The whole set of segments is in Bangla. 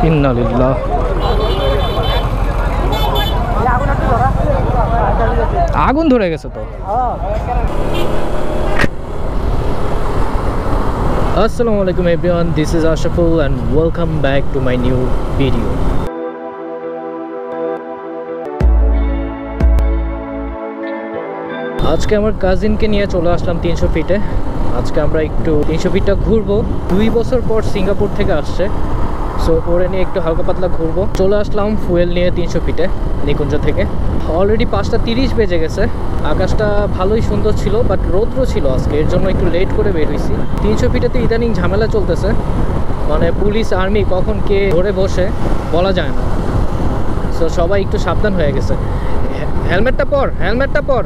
ইন্নালিল্লাহ। আগুন ধরে গেছে তো। আসসালামু আলাইকুম everyone, this is Ashraful and welcome back to my new video. আজকে আমার কাজিনকে নিয়ে চলে আসলাম 300 ফিটে। আজকে আমরা একটু 300 ফিটটা ঘুরবো। 2 বছর পর সিঙ্গাপুর থেকে আসছে, সো ওরে নিয়ে একটু হালকা পাতলা ঘুরবো। চলে আসলাম ফুয়েল নিয়ে 300 ফিটে নিকুঞ্জ থেকে। অলরেডি 5:30 বেজে গেছে। আকাশটা ভালোই সুন্দর ছিল, বাট রৌদ্র ছিল আজকে, এর জন্য একটু লেট করে বের হয়েছি। 300 ফিটেতে ইদানিং ঝামেলা চলতেছে, মানে পুলিশ আর্মি কখন কে ধরে বসে বলা যায় না। সো সবাই একটু সাবধান হয়ে গেছে। হেলমেটটা পর, হেলমেটটা পর।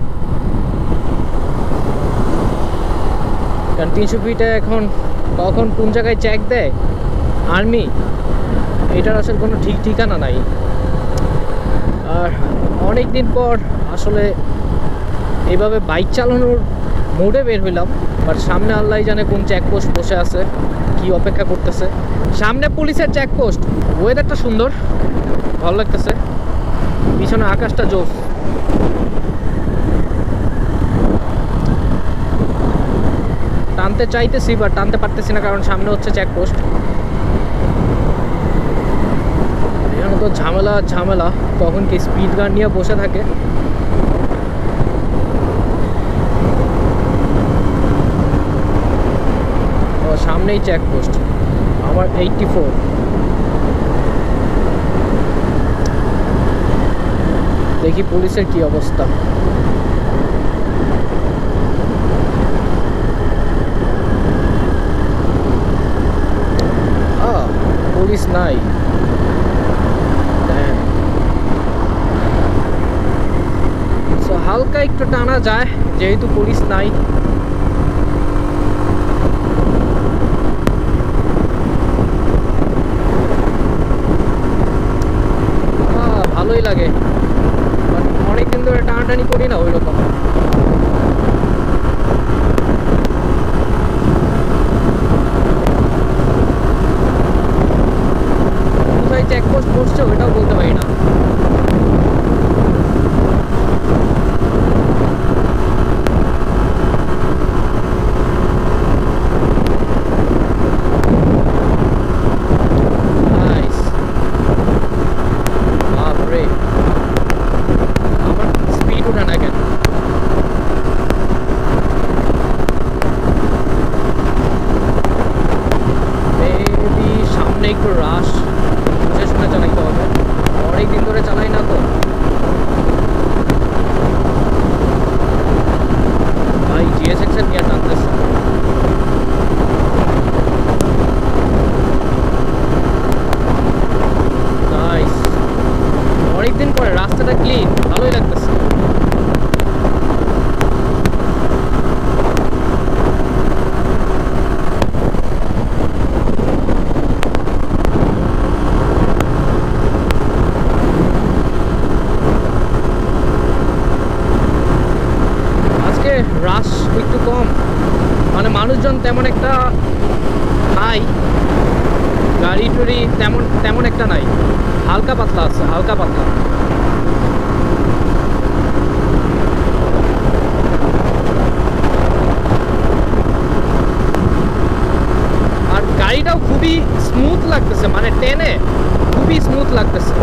কারণ 300 ফিটে এখন কখন কোন জায়গায় চেক দেয় আর্মি, এটার আসলে কোনো ঠিক ঠিকানা নাই। আর অনেক দিন পর আসলে এইভাবে বাইক চালানোর মোডে বের হইলাম, বাট সামনে আল্লাহ জানে কোন চেকপোস্ট বসে আছে, কি অপেক্ষা করতেছে। সামনে পুলিশের চেকপোস্ট। ওয়েদারটা সুন্দর, ভালো লাগতেছে, পিছনে আকাশটা জোস। টানতে চাইতেছি বাট টানতে পারতেছি না, কারণ সামনে হচ্ছে চেকপোস্ট। এখানে তো ঝামেলা ঝামেলা, তখন কি স্পিড গান নিয়ে বসে থাকে। সামনেই চেকপোস্ট, আমার 84। দেখি পুলিশের কি অবস্থা। পুলিশ নাই, হালকা একটু টানা যায় যেহেতু পুলিশ নাই। ভালোই লাগে, অনেকদিন ধরে টানাটানি করি না ওই রকম। কোথায় চেকপোস্ট বসছে ওইটাও বলতে পারি না। একটু রাশ বুঝে শুনে চালাইতে হবে, অনেক দিন ধরে চালাই না তো। ভাই জিএসএক্স এর নিয়ে টানতেছে। নাইস, অনেকদিন পরে রাস্তাটা ক্লিন, ভালোই লাগতেছে। রাশ একটু কম, মানে মানুষজন তেমন একটা নাই, গাড়ি টুড়ি তেমন একটা নাই, হালকা পাতলা আছে, হালকা পাতলা। আর গাড়িটাও খুবই স্মুথ লাগতেছে, মানে টেনে খুবই স্মুথ লাগতেছে।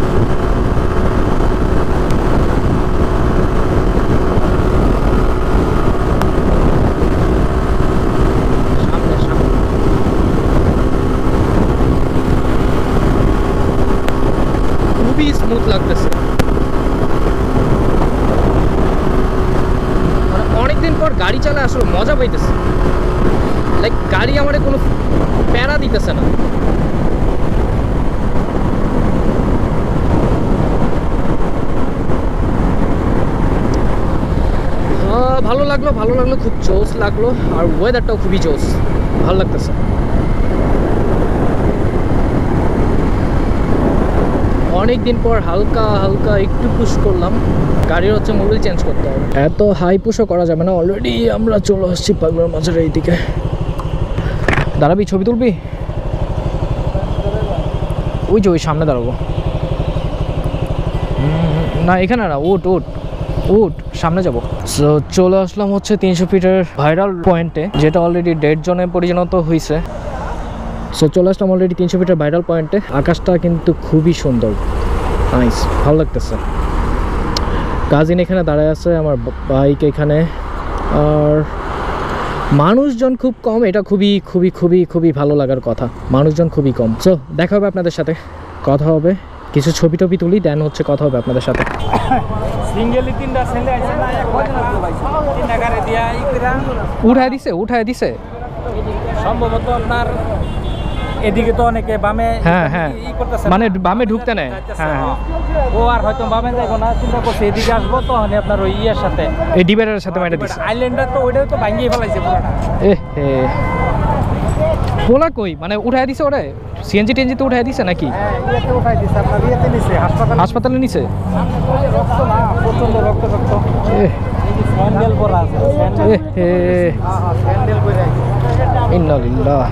স্মুথ লাগতেছে, মানে অনেকদিন পর গাড়ি চালায় আসলে মজা পাইতেছে। লাইক গাড়ি আমার কোনো প্যারা দিতেছে না। ভালো লাগলো, ভালো লাগলো, খুব জোস লাগলো। আর ওয়েদারটাও খুবই জোস, ভালো লাগতেছে। অনেক দিন পর হালকা হালকা একটু পুশ করলাম। গাড়ির হচ্ছে মোবিল চেঞ্জ করতে হবে, এত হাই পুশও করা যাবে না। অলরেডি আমরা চলে আসছি পাগলার মাঝের এইদিকে। দাঁড়াবি, ছবি তুলবি? ওই যে ওই সামনে দাঁড়াবো না এখানে না উঠ উঠ উঠ সামনে যাবো সো চলে আসলাম হচ্ছে 300 ফিটের ভাইরাল পয়েন্টে যেটা অলরেডি 1.5 জনে পরিণত হয়েছে সো চলে আসলাম অলরেডি 300 ফিটের ভাইরাল পয়েন্টে আকাশটা কিন্তু খুবই সুন্দর নাইস ভালো লাগতেছে কাজিন এখানে দাঁড়ায় আছে আমার বাইক এখানে আর মানুষজন খুব কম এটা খুবই খুবই খুবই খুবই ভালো লাগার কথা মানুষজন খুবই কম সো দেখা হবে আপনাদের সাথে কথা হবে কিছু ছবি টবি তুলি দেন হচ্ছে কথা হবে আপনাদের সাথে উঠায় দিছে সম্ভবত আপনার এদিকে তো অনেকে বামে মানে বামে ঢুকতে নেয় ও আর হয়তো বামে যাইবো না চিন্তা করছে এদিকে আসবো তো আপনার ওই ইয়ের সাথে এই ডিভাইডারের সাথে মেরে দিছে আইল্যান্ডটা তো ওইটাও তো ভাঙিয়ে ফেলাইছে পুরোটা পোলা কই মানে উঠায় দিছে ওরে সিএনজি টেনজি তো উঠায় দিছে নাকি ইয়েতে উঠাই দিছে আপনার ইয়েতে নিছে হাসপাতালে নিছে রক্ত না প্রচন্ড রক্ত স্যান্ডেল পরা আছে স্যান্ডেল পরে ইন্নালিল্লাহ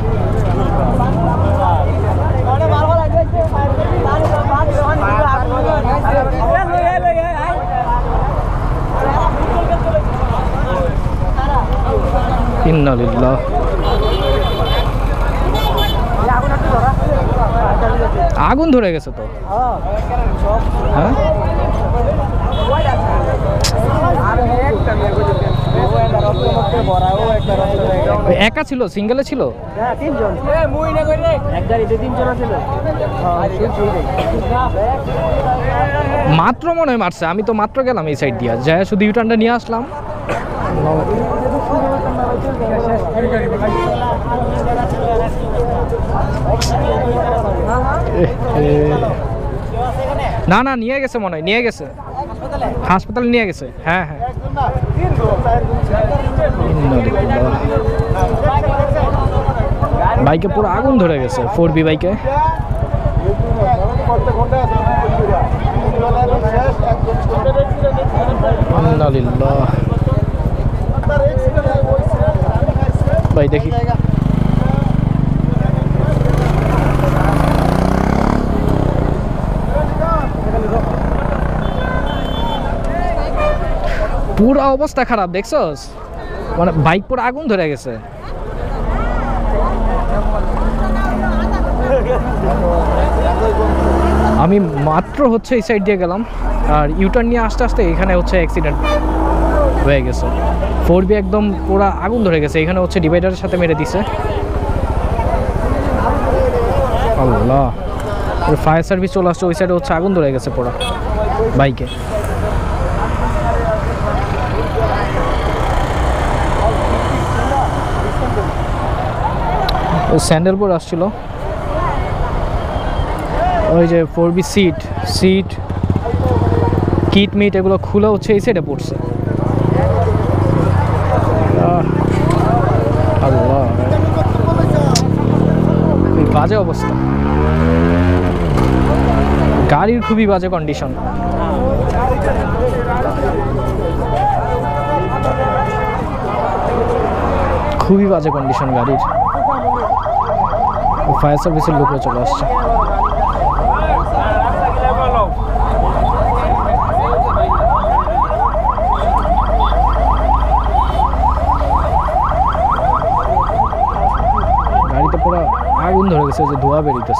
ইন্নালিল্লাহ আগুন ধরে গেছে তো হ্যাঁ একা ছিল সিঙ্গেলে ছিল মাত্র মনে হয় মারছে আমি তো মাত্র গেলাম এই সাইড দিয়া যায় শুধু ইউটার্নটা নিয়ে আসলাম না না নিয়ে গেছে মনে হয় নিয়ে গেছে হাসপাতালে নিয়ে গেছে হ্যাঁ বাইকে পুরো আগুন ধরে গেছে 4B বাইকে ভাই দেখি পুরো অবস্থা খারাপ দেখছস মানে বাইক পুরো আগুন ধরে গেছে আমি মাত্র হচ্ছে এই সাইড দিয়ে গেলাম আর ইউটার্ন নিয়ে আস্তে আস্তে এখানে হচ্ছে অ্যাক্সিডেন্ট হয়ে গেছে 4B একদম পুরো আগুন ধরে গেছে এখানে হচ্ছে ডিভাইডারের সাথে মেরে দিছে আল্লাহ ফায়ার সার্ভিস চলে আসছে ওই সাইডে হচ্ছে আগুন ধরে গেছে পুরো বাইকে স্যান্ডেল পরে আসছিল ওই যে 4B সিট কিট মিট এগুলো খুলে হচ্ছে এই সাইডে পড়ছে আল্লাহ বাজে অবস্থা গাড়ির খুবই বাজে কন্ডিশন খুবই বাজে কন্ডিশন গাড়ির ফায়ার সার্ভিসের লোকরা চলে আসছে গাড়িতে পুরো আগুন ধরে গেছে যে ধোঁয়া বেরিয়েছে